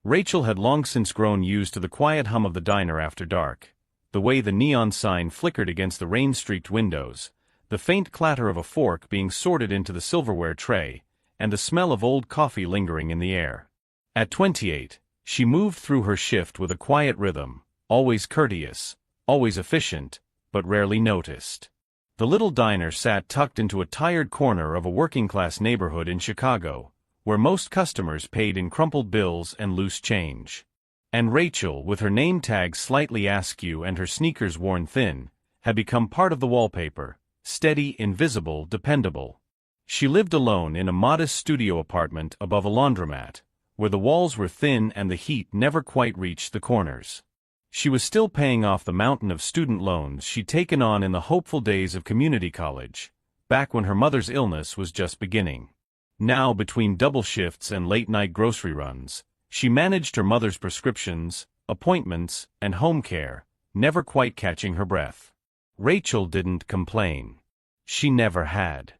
Rachel had long since grown used to the quiet hum of the diner after dark, the way the neon sign flickered against the rain-streaked windows, the faint clatter of a fork being sorted into the silverware tray, and the smell of old coffee lingering in the air. At 28, she moved through her shift with a quiet rhythm, always courteous, always efficient, but rarely noticed. The little diner sat tucked into a tired corner of a working-class neighborhood in Chicago, where most customers paid in crumpled bills and loose change. And Rachel, with her name tag slightly askew and her sneakers worn thin, had become part of the wallpaper, steady, invisible, dependable. She lived alone in a modest studio apartment above a laundromat, where the walls were thin and the heat never quite reached the corners. She was still paying off the mountain of student loans she'd taken on in the hopeful days of community college, back when her mother's illness was just beginning. Now, between double shifts and late-night grocery runs, she managed her mother's prescriptions, appointments, and home care, never quite catching her breath. Rachel didn't complain. She never had.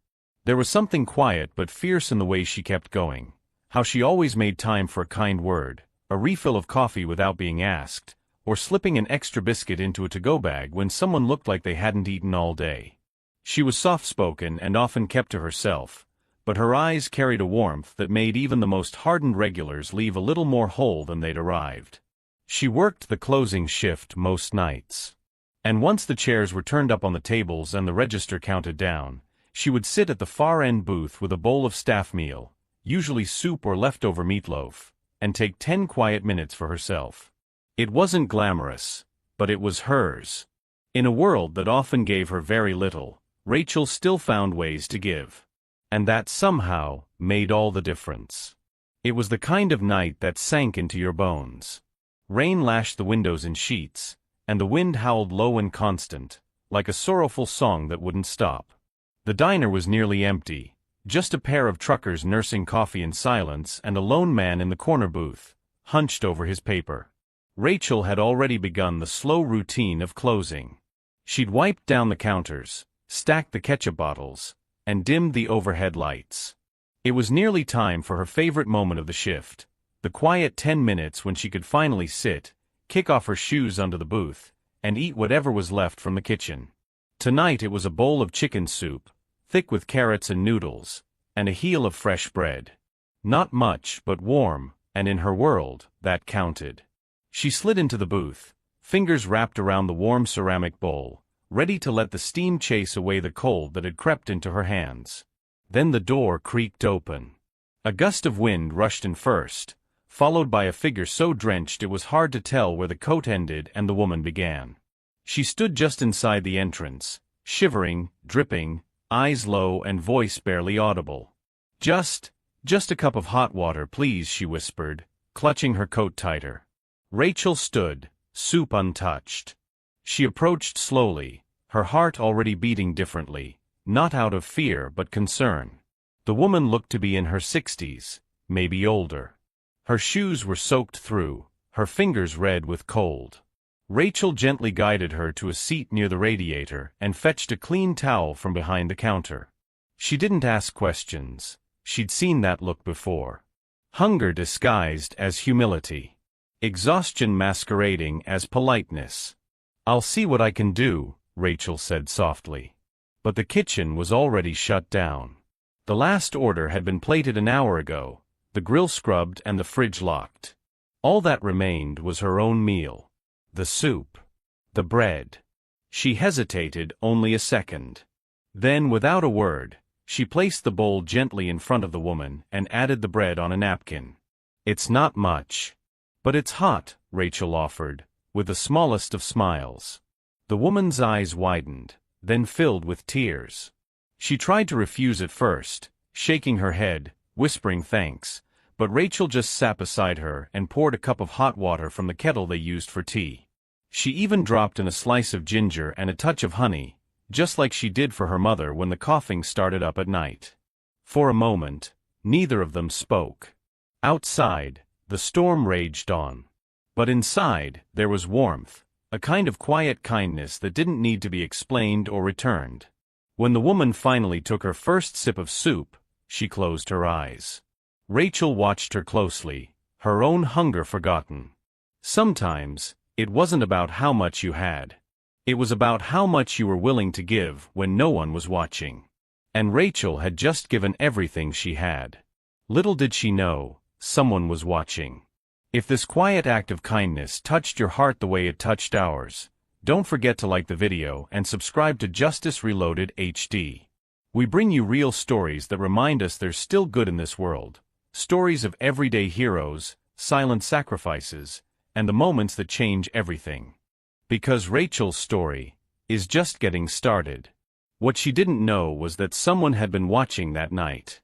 There was something quiet but fierce in the way she kept going, how she always made time for a kind word, a refill of coffee without being asked, or slipping an extra biscuit into a to-go bag when someone looked like they hadn't eaten all day. She was soft-spoken and often kept to herself, but her eyes carried a warmth that made even the most hardened regulars leave a little more whole than they'd arrived. She worked the closing shift most nights. And once the chairs were turned up on the tables and the register counted down, she would sit at the far-end booth with a bowl of staff meal, usually soup or leftover meatloaf, and take 10 quiet minutes for herself. It wasn't glamorous, but it was hers. In a world that often gave her very little, Rachel still found ways to give. And that somehow made all the difference. It was the kind of night that sank into your bones. Rain lashed the windows in sheets, and the wind howled low and constant, like a sorrowful song that wouldn't stop. The diner was nearly empty, just a pair of truckers nursing coffee in silence and a lone man in the corner booth, hunched over his paper. Rachel had already begun the slow routine of closing. She'd wiped down the counters, stacked the ketchup bottles, and dimmed the overhead lights. It was nearly time for her favorite moment of the shift, the quiet 10 minutes when she could finally sit, kick off her shoes under the booth, and eat whatever was left from the kitchen. Tonight it was a bowl of chicken soup, thick with carrots and noodles, and a heel of fresh bread. Not much, but warm, and in her world, that counted. She slid into the booth, fingers wrapped around the warm ceramic bowl, ready to let the steam chase away the cold that had crept into her hands. Then the door creaked open. A gust of wind rushed in first, followed by a figure so drenched it was hard to tell where the coat ended and the woman began. She stood just inside the entrance, shivering, dripping, eyes low and voice barely audible. Just a cup of hot water, please," she whispered, clutching her coat tighter. Rachel stood, soup untouched. She approached slowly, her heart already beating differently, not out of fear but concern. The woman looked to be in her 60s, maybe older. Her shoes were soaked through, her fingers red with cold. Rachel gently guided her to a seat near the radiator and fetched a clean towel from behind the counter. She didn't ask questions. She'd seen that look before. Hunger disguised as humility. Exhaustion masquerading as politeness. "I'll see what I can do," Rachel said softly. But the kitchen was already shut down. The last order had been plated an hour ago, the grill scrubbed and the fridge locked. All that remained was her own meal. The soup. The bread. She hesitated only a second. Then, without a word, she placed the bowl gently in front of the woman and added the bread on a napkin. "It's not much. But it's hot," Rachel offered, with the smallest of smiles. The woman's eyes widened, then filled with tears. She tried to refuse at first, shaking her head, whispering thanks, but Rachel just sat beside her and poured a cup of hot water from the kettle they used for tea. She even dropped in a slice of ginger and a touch of honey, just like she did for her mother when the coughing started up at night. For a moment, neither of them spoke. Outside, the storm raged on. But inside, there was warmth, a kind of quiet kindness that didn't need to be explained or returned. When the woman finally took her first sip of soup, she closed her eyes. Rachel watched her closely, her own hunger forgotten. Sometimes, it wasn't about how much you had. It was about how much you were willing to give when no one was watching. And Rachel had just given everything she had. Little did she know, someone was watching. If this quiet act of kindness touched your heart the way it touched ours, don't forget to like the video and subscribe to Justice Reloaded HD. We bring you real stories that remind us there's still good in this world. Stories of everyday heroes, silent sacrifices, and the moments that change everything. Because Rachel's story is just getting started. What she didn't know was that someone had been watching that night.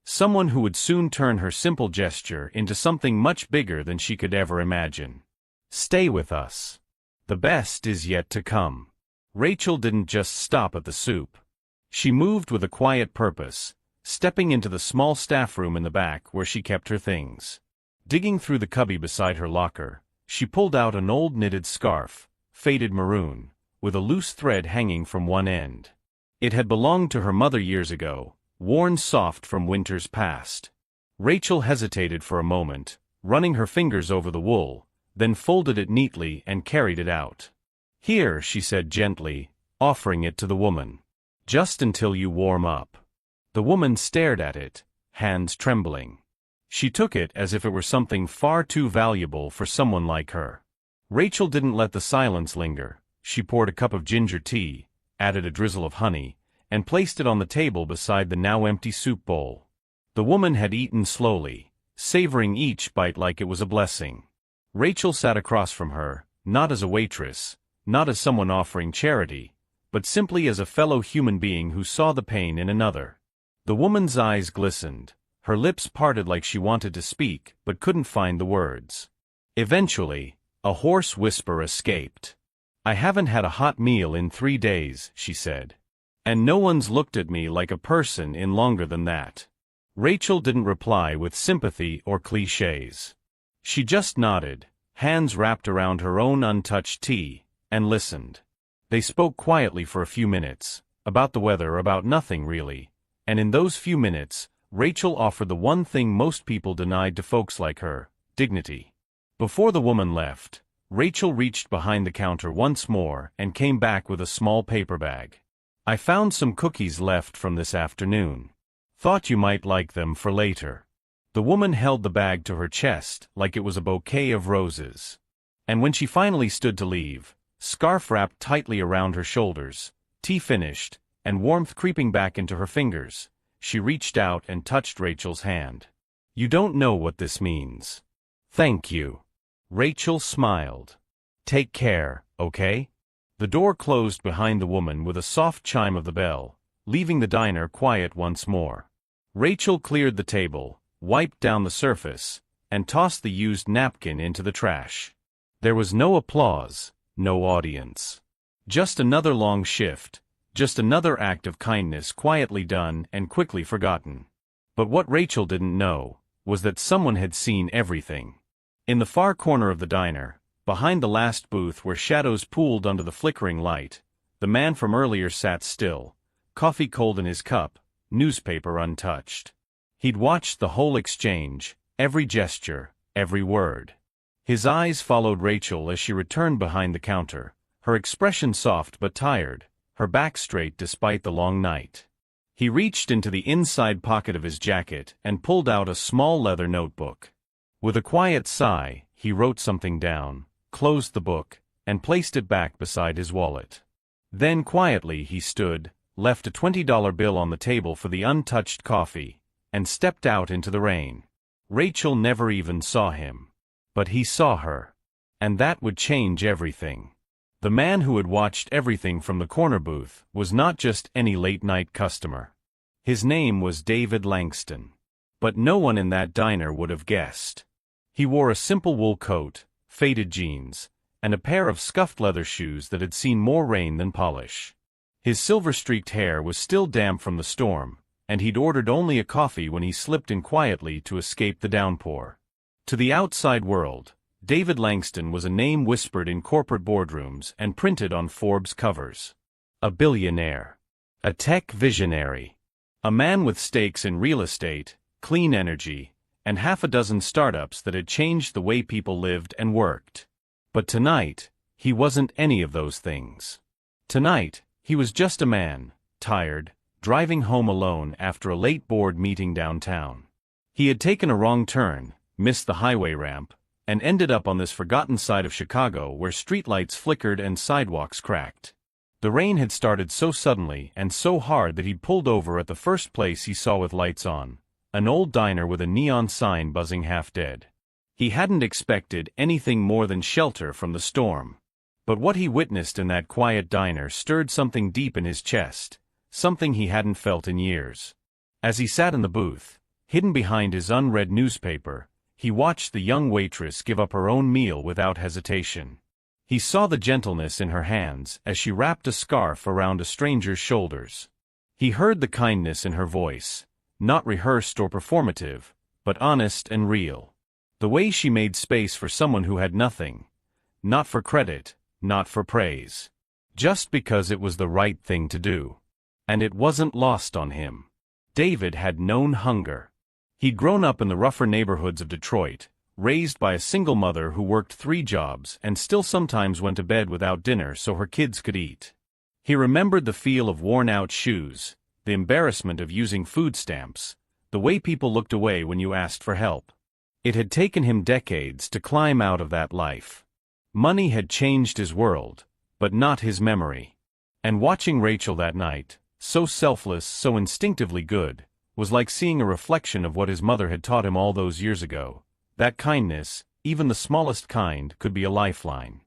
Someone who would soon turn her simple gesture into something much bigger than she could ever imagine. Stay with us. The best is yet to come. Rachel didn't just stop at the soup. She moved with a quiet purpose, stepping into the small staff room in the back where she kept her things. Digging through the cubby beside her locker, she pulled out an old knitted scarf, faded maroon, with a loose thread hanging from one end. It had belonged to her mother years ago, worn soft from winters past. Rachel hesitated for a moment, running her fingers over the wool, then folded it neatly and carried it out. "Here," she said gently, offering it to the woman. "Just until you warm up." The woman stared at it, hands trembling. She took it as if it were something far too valuable for someone like her. Rachel didn't let the silence linger. She poured a cup of ginger tea, added a drizzle of honey, and placed it on the table beside the now empty soup bowl. The woman had eaten slowly, savoring each bite like it was a blessing. Rachel sat across from her, not as a waitress, not as someone offering charity, but simply as a fellow human being who saw the pain in another. The woman's eyes glistened, her lips parted like she wanted to speak but couldn't find the words. Eventually, a hoarse whisper escaped. "I haven't had a hot meal in 3 days," she said. "And no one's looked at me like a person in longer than that." Rachel didn't reply with sympathy or clichés. She just nodded, hands wrapped around her own untouched tea, and listened. They spoke quietly for a few minutes, about the weather, about nothing really, and in those few minutes, Rachel offered the one thing most people denied to folks like her: dignity. Before the woman left, Rachel reached behind the counter once more and came back with a small paper bag. "I found some cookies left from this afternoon. Thought you might like them for later." The woman held the bag to her chest like it was a bouquet of roses. And when she finally stood to leave, scarf wrapped tightly around her shoulders, tea finished, and warmth creeping back into her fingers, she reached out and touched Rachel's hand. "You don't know what this means." "Thank you." Rachel smiled. "Take care, okay?" The door closed behind the woman with a soft chime of the bell, leaving the diner quiet once more. Rachel cleared the table, wiped down the surface, and tossed the used napkin into the trash. There was no applause, no audience. Just another long shift, just another act of kindness quietly done and quickly forgotten. But what Rachel didn't know was that someone had seen everything. In the far corner of the diner, behind the last booth where shadows pooled under the flickering light, the man from earlier sat still, coffee cold in his cup, newspaper untouched. He'd watched the whole exchange, every gesture, every word. His eyes followed Rachel as she returned behind the counter, her expression soft but tired, her back straight despite the long night. He reached into the inside pocket of his jacket and pulled out a small leather notebook. With a quiet sigh, he wrote something down, closed the book, and placed it back beside his wallet. Then quietly he stood, left a $20 bill on the table for the untouched coffee, and stepped out into the rain. Rachel never even saw him. But he saw her. And that would change everything. The man who had watched everything from the corner booth was not just any late-night customer. His name was David Langston. But no one in that diner would have guessed. He wore a simple wool coat, faded jeans, and a pair of scuffed leather shoes that had seen more rain than polish. His silver-streaked hair was still damp from the storm, and he'd ordered only a coffee when he slipped in quietly to escape the downpour. To the outside world, David Langston was a name whispered in corporate boardrooms and printed on Forbes covers. A billionaire. A tech visionary. A man with stakes in real estate, clean energy, and half a dozen startups that had changed the way people lived and worked. But tonight, he wasn't any of those things. Tonight, he was just a man, tired, driving home alone after a late board meeting downtown. He had taken a wrong turn, missed the highway ramp, and ended up on this forgotten side of Chicago where streetlights flickered and sidewalks cracked. The rain had started so suddenly and so hard that he'd pulled over at the first place he saw with lights on, an old diner with a neon sign buzzing half dead. He hadn't expected anything more than shelter from the storm. But what he witnessed in that quiet diner stirred something deep in his chest, something he hadn't felt in years. As he sat in the booth, hidden behind his unread newspaper, he watched the young waitress give up her own meal without hesitation. He saw the gentleness in her hands as she wrapped a scarf around a stranger's shoulders. He heard the kindness in her voice, not rehearsed or performative, but honest and real. The way she made space for someone who had nothing, not for credit, not for praise, just because it was the right thing to do. And it wasn't lost on him. David had known hunger. He'd grown up in the rougher neighborhoods of Detroit, raised by a single mother who worked 3 jobs and still sometimes went to bed without dinner so her kids could eat. He remembered the feel of worn-out shoes, the embarrassment of using food stamps, the way people looked away when you asked for help. It had taken him decades to climb out of that life. Money had changed his world, but not his memory. And watching Rachel that night, so selfless, so instinctively good, was like seeing a reflection of what his mother had taught him all those years ago. That kindness, even the smallest kind, could be a lifeline.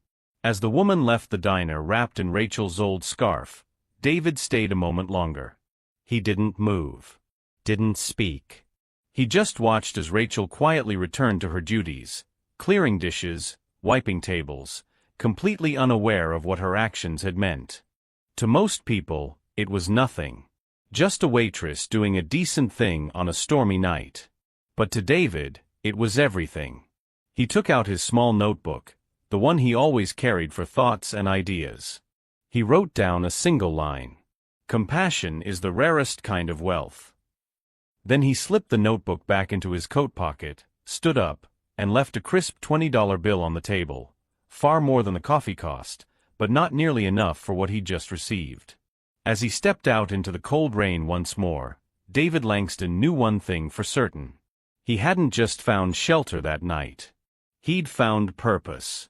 As the woman left the diner wrapped in Rachel's old scarf, David stayed a moment longer. He didn't move. Didn't speak. He just watched as Rachel quietly returned to her duties, clearing dishes, wiping tables, completely unaware of what her actions had meant. To most people, it was nothing. Just a waitress doing a decent thing on a stormy night. But to David, it was everything. He took out his small notebook, the one he always carried for thoughts and ideas. He wrote down a single line. Compassion is the rarest kind of wealth. Then he slipped the notebook back into his coat pocket, stood up, and left a crisp $20 bill on the table, far more than the coffee cost, but not nearly enough for what he'd just received. As he stepped out into the cold rain once more, David Langston knew one thing for certain. He hadn't just found shelter that night. He'd found purpose.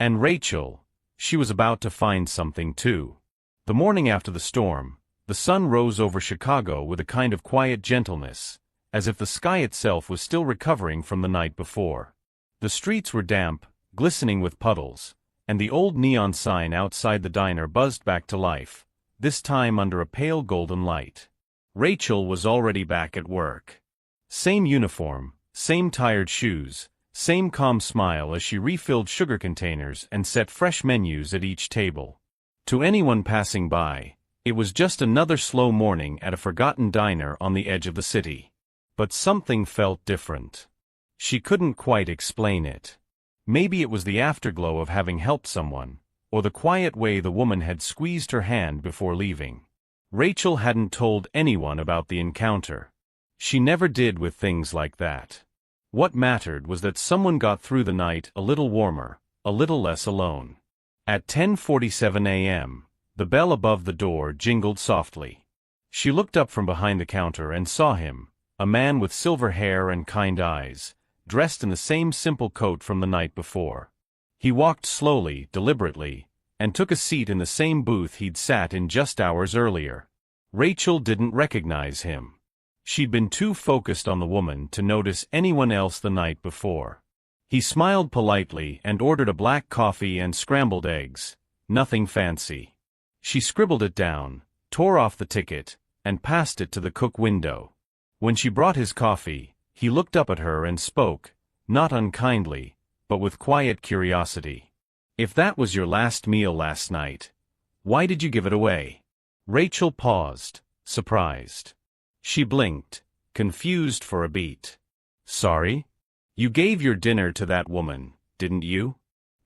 And Rachel, she was about to find something too. The morning after the storm, the sun rose over Chicago with a kind of quiet gentleness, as if the sky itself was still recovering from the night before. The streets were damp, glistening with puddles, and the old neon sign outside the diner buzzed back to life, this time under a pale golden light. Rachel was already back at work. Same uniform, same tired shoes, same calm smile as she refilled sugar containers and set fresh menus at each table. To anyone passing by, it was just another slow morning at a forgotten diner on the edge of the city. But something felt different. She couldn't quite explain it. Maybe it was the afterglow of having helped someone, or the quiet way the woman had squeezed her hand before leaving. Rachel hadn't told anyone about the encounter. She never did with things like that. What mattered was that someone got through the night a little warmer, a little less alone. At 10:47 a.m., the bell above the door jingled softly. She looked up from behind the counter and saw him, a man with silver hair and kind eyes, dressed in the same simple coat from the night before. He walked slowly, deliberately, and took a seat in the same booth he'd sat in just hours earlier. Rachel didn't recognize him. She'd been too focused on the woman to notice anyone else the night before. He smiled politely and ordered a black coffee and scrambled eggs, nothing fancy. She scribbled it down, tore off the ticket, and passed it to the cook window. When she brought his coffee, he looked up at her and spoke, not unkindly, but with quiet curiosity. "If that was your last meal last night, why did you give it away?" Rachel paused, surprised. She blinked, confused for a beat. "Sorry? You gave your dinner to that woman, didn't you?"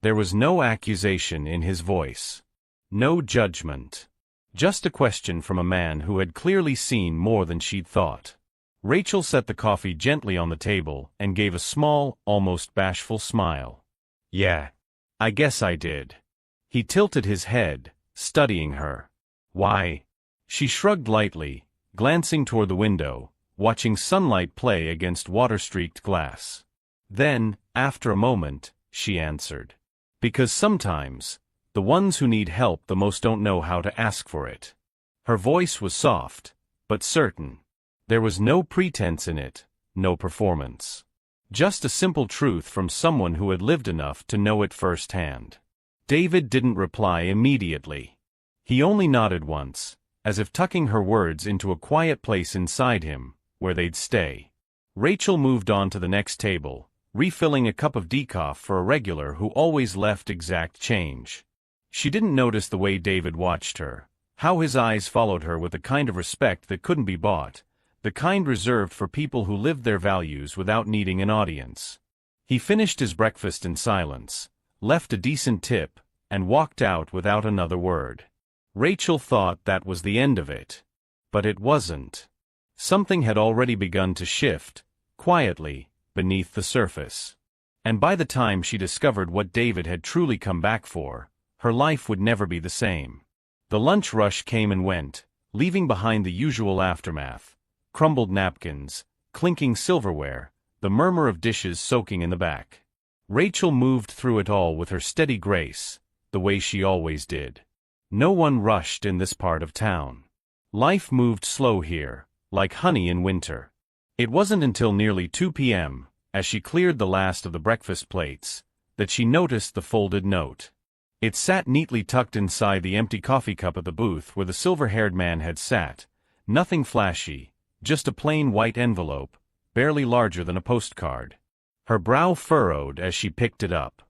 There was no accusation in his voice. No judgment. Just a question from a man who had clearly seen more than she'd thought. Rachel set the coffee gently on the table and gave a small, almost bashful smile. Yeah. I guess I did. He tilted his head, studying her. Why? She shrugged lightly, glancing toward the window, watching sunlight play against water-streaked glass. Then, after a moment, she answered. Because sometimes, the ones who need help the most don't know how to ask for it. Her voice was soft, but certain. There was no pretense in it, no performance. Just a simple truth from someone who had lived enough to know it firsthand. David didn't reply immediately. He only nodded once, as if tucking her words into a quiet place inside him, where they'd stay. Rachel moved on to the next table, refilling a cup of decaf for a regular who always left exact change. She didn't notice the way David watched her, how his eyes followed her with a kind of respect that couldn't be bought, the kind reserved for people who lived their values without needing an audience. He finished his breakfast in silence, left a decent tip, and walked out without another word. Rachel thought that was the end of it. But it wasn't. Something had already begun to shift, quietly, beneath the surface. And by the time she discovered what David had truly come back for, her life would never be the same. The lunch rush came and went, leaving behind the usual aftermath. Crumbled napkins, clinking silverware, the murmur of dishes soaking in the back. Rachel moved through it all with her steady grace, the way she always did. No one rushed in this part of town. Life moved slow here, like honey in winter. It wasn't until nearly 2 p.m., as she cleared the last of the breakfast plates, that she noticed the folded note. It sat neatly tucked inside the empty coffee cup at the booth where the silver-haired man had sat, nothing flashy, just a plain white envelope, barely larger than a postcard. Her brow furrowed as she picked it up.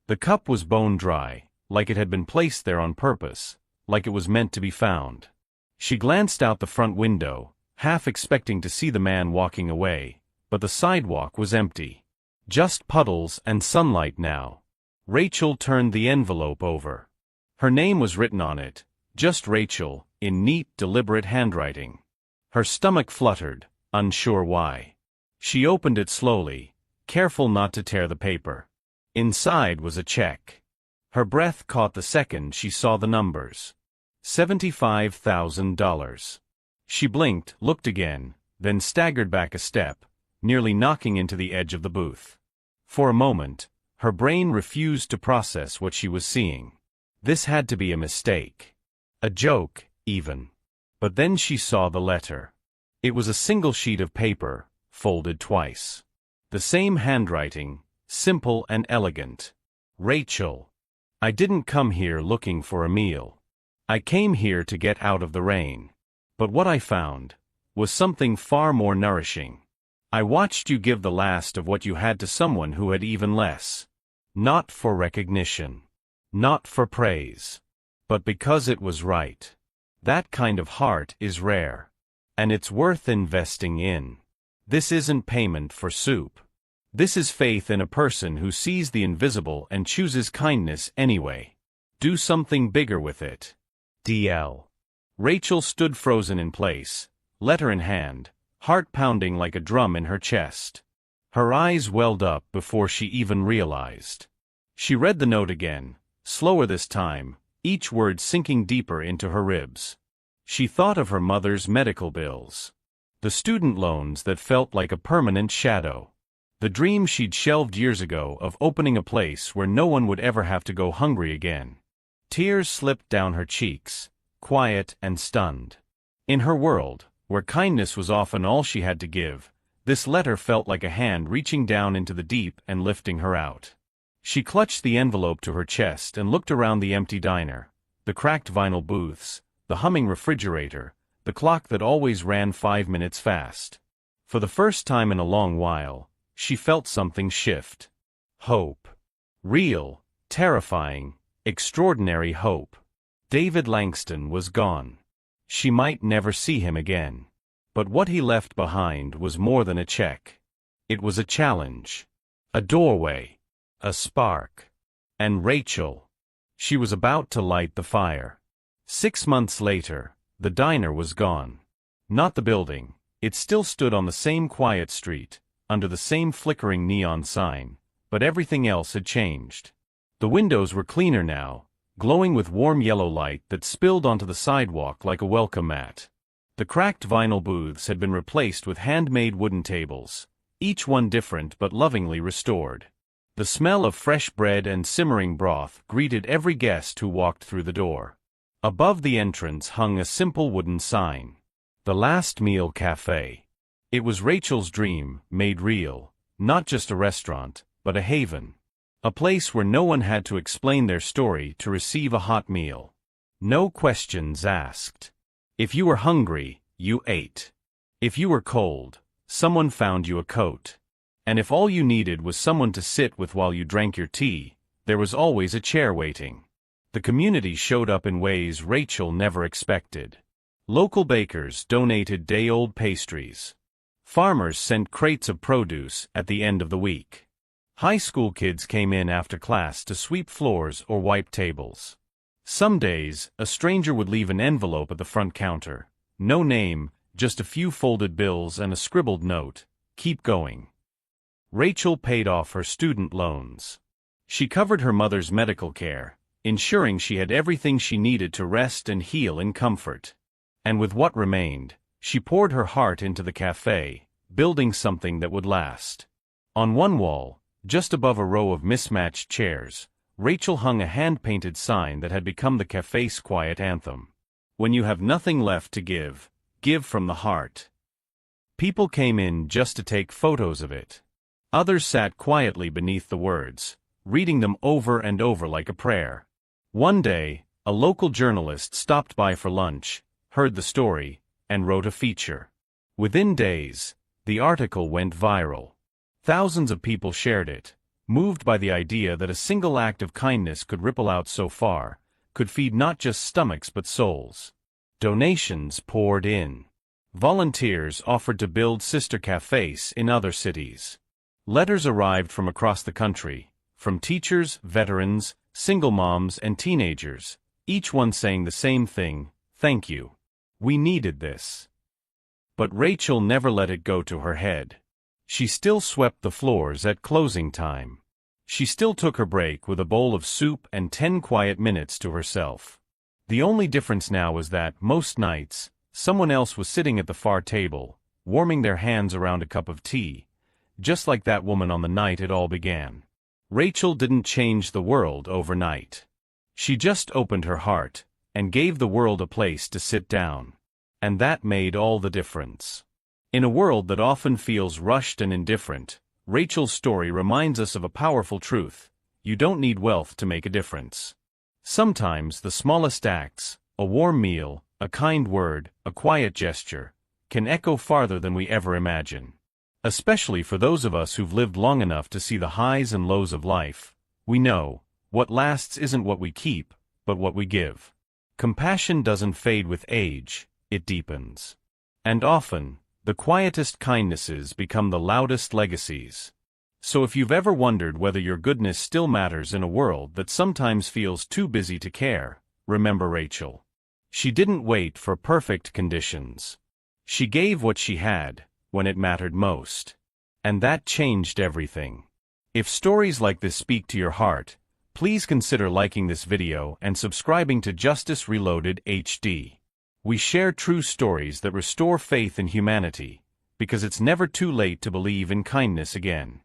The cup was bone dry, like it had been placed there on purpose, like it was meant to be found. She glanced out the front window, half expecting to see the man walking away, but the sidewalk was empty. Just puddles and sunlight now. Rachel turned the envelope over. Her name was written on it, just Rachel, in neat, deliberate handwriting. Her stomach fluttered, unsure why. She opened it slowly, careful not to tear the paper. Inside was a check. Her breath caught the second she saw the numbers. $75,000. She blinked, looked again, then staggered back a step, nearly knocking into the edge of the booth. For a moment, her brain refused to process what she was seeing. This had to be a mistake. A joke, even. But then she saw the letter. It was a single sheet of paper, folded twice. The same handwriting, simple and elegant. Rachel. I didn't come here looking for a meal. I came here to get out of the rain. But what I found was something far more nourishing. I watched you give the last of what you had to someone who had even less. Not for recognition. Not for praise. But because it was right. That kind of heart is rare. And it's worth investing in. This isn't payment for soup. This is faith in a person who sees the invisible and chooses kindness anyway. Do something bigger with it. DL. Rachel stood frozen in place, letter in hand, heart pounding like a drum in her chest. Her eyes welled up before she even realized. She read the note again, slower this time, each word sinking deeper into her ribs. She thought of her mother's medical bills. The student loans that felt like a permanent shadow. The dream she'd shelved years ago of opening a place where no one would ever have to go hungry again. Tears slipped down her cheeks, quiet and stunned. In her world, where kindness was often all she had to give, this letter felt like a hand reaching down into the deep and lifting her out. She clutched the envelope to her chest and looked around the empty diner, the cracked vinyl booths, the humming refrigerator, the clock that always ran 5 minutes fast. For the first time in a long while, she felt something shift. Hope. Real, terrifying, extraordinary hope. David Langston was gone. She might never see him again. But what he left behind was more than a check. It was a challenge. A doorway. A spark. And Rachel. She was about to light the fire. 6 months later, the diner was gone. Not the building, It still stood on the same quiet street, under the same flickering neon sign, but everything else had changed. The windows were cleaner now, glowing with warm yellow light that spilled onto the sidewalk like a welcome mat. The cracked vinyl booths had been replaced with handmade wooden tables, each one different but lovingly restored. The smell of fresh bread and simmering broth greeted every guest who walked through the door. Above the entrance hung a simple wooden sign. The Last Meal Cafe. It was Rachel's dream, made real, not just a restaurant, but a haven. A place where no one had to explain their story to receive a hot meal. No questions asked. If you were hungry, you ate. If you were cold, someone found you a coat. And if all you needed was someone to sit with while you drank your tea, there was always a chair waiting. The community showed up in ways Rachel never expected. Local bakers donated day-old pastries. Farmers sent crates of produce at the end of the week. High school kids came in after class to sweep floors or wipe tables. Some days, a stranger would leave an envelope at the front counter. No name, just a few folded bills and a scribbled note. Keep going. Rachel paid off her student loans. She covered her mother's medical care, ensuring she had everything she needed to rest and heal in comfort. And with what remained, she poured her heart into the cafe, building something that would last. On one wall, just above a row of mismatched chairs, Rachel hung a hand-painted sign that had become the cafe's quiet anthem. When you have nothing left to give, give from the heart. People came in just to take photos of it. Others sat quietly beneath the words, reading them over and over like a prayer. One day, a local journalist stopped by for lunch, heard the story, and wrote a feature. Within days, the article went viral. Thousands of people shared it, moved by the idea that a single act of kindness could ripple out so far, could feed not just stomachs but souls. Donations poured in. Volunteers offered to build sister cafes in other cities. Letters arrived from across the country, from teachers, veterans, single moms, and teenagers, each one saying the same thing: thank you. We needed this. But Rachel never let it go to her head. She still swept the floors at closing time. She still took her break with a bowl of soup and 10 quiet minutes to herself. The only difference now was that, most nights, someone else was sitting at the far table, warming their hands around a cup of tea, just like that woman on the night it all began. Rachel didn't change the world overnight. She just opened her heart, and gave the world a place to sit down. And that made all the difference. In a world that often feels rushed and indifferent, Rachel's story reminds us of a powerful truth: you don't need wealth to make a difference. Sometimes the smallest acts, a warm meal, a kind word, a quiet gesture, can echo farther than we ever imagine. Especially for those of us who've lived long enough to see the highs and lows of life, we know, what lasts isn't what we keep, but what we give. Compassion doesn't fade with age, it deepens. And often, the quietest kindnesses become the loudest legacies. So if you've ever wondered whether your goodness still matters in a world that sometimes feels too busy to care, remember Rachel. She didn't wait for perfect conditions. She gave what she had, when it mattered most. And that changed everything. If stories like this speak to your heart, please consider liking this video and subscribing to Justice Reloaded HD. We share true stories that restore faith in humanity, because it's never too late to believe in kindness again.